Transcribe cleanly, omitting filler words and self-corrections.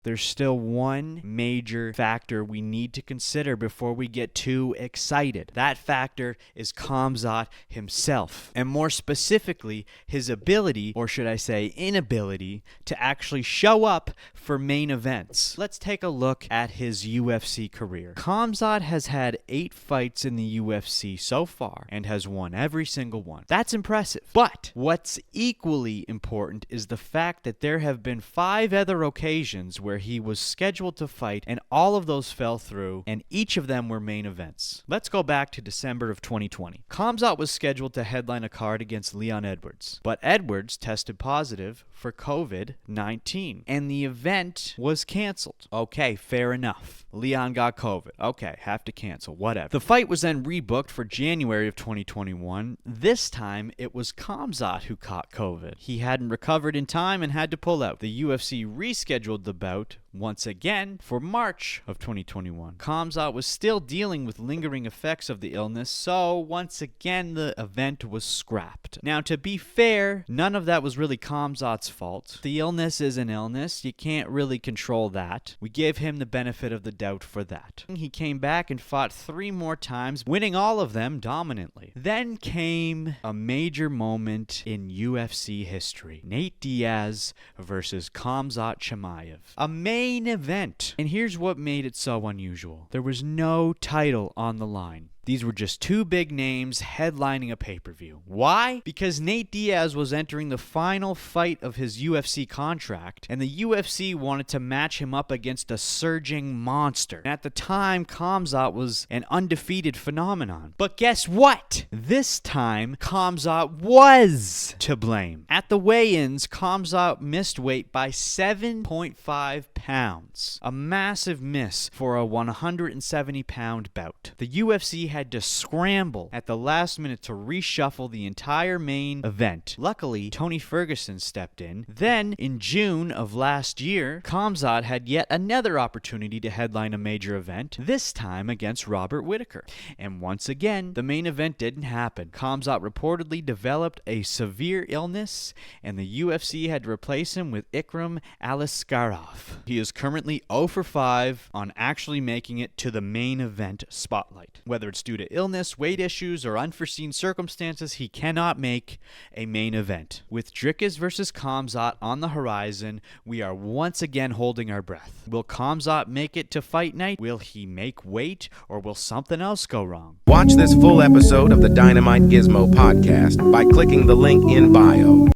there's still one major factor we need to consider before we get too excited. That factor is Khamzat himself, and more specifically, his ability, or should I say inability, to actually show up for main events. Let's take a look at his UFC career. Khamzat has had 8 fights in the UFC so far and has won every single one. That's impressive. But what's equally important is the fact that there have been 5 other occasions where he was scheduled to fight and all of those fell through, and each of them were main events. Let's go back to December of 2020. Khamzat was scheduled to headline a card against Leon Edwards, but Edwards tested positive for COVID-19 and the event was canceled. Okay, fair enough. Leon got COVID. Okay, have to cancel, whatever. The fight was then rebooked for January of 2021. This time, it was Khamzat who caught COVID. He hadn't recovered in time and had to pull out. The UFC rescheduled the bout once again for March of 2021. Khamzat was still dealing with lingering effects of the illness, so once again the event was scrapped. Now, to be fair, none of that was really Khamzat's fault. The illness is an illness. You can't really control that. We gave him the benefit of the doubt for that. He came back and fought 3 more times, winning all of them dominantly. Then came a major moment in UFC history. Nate Diaz versus Khamzat Chimaev. A main event. And here's what made it so unusual. There was no title on the line. These were just 2 big names headlining a pay-per-view. Why? Because Nate Diaz was entering the final fight of his UFC contract, and the UFC wanted to match him up against a surging monster. And at the time, Khamzat was an undefeated phenomenon. But guess what? This time, Khamzat was to blame. At the weigh-ins, Khamzat missed weight by 7.5 pounds. A massive miss for a 170-pound bout. The UFC had to scramble at the last minute to reshuffle the entire main event. Luckily, Tony Ferguson stepped in. Then, in June of last year, Khamzat had yet another opportunity to headline a major event, this time against Robert Whittaker. And once again, the main event didn't happen. Khamzat reportedly developed a severe illness, and the UFC had to replace him with Ikram Aliskerov. He is currently 0 for 5 on actually making it to the main event spotlight. Whether it's due to illness, weight issues, or unforeseen circumstances, he cannot make a main event. With Dricus versus Khamzat on the horizon, we are once again holding our breath. Will Khamzat make it to fight night? Will he make weight, or will something else go wrong? Watch this full episode of the Dynamite Gizmo podcast by clicking the link in bio.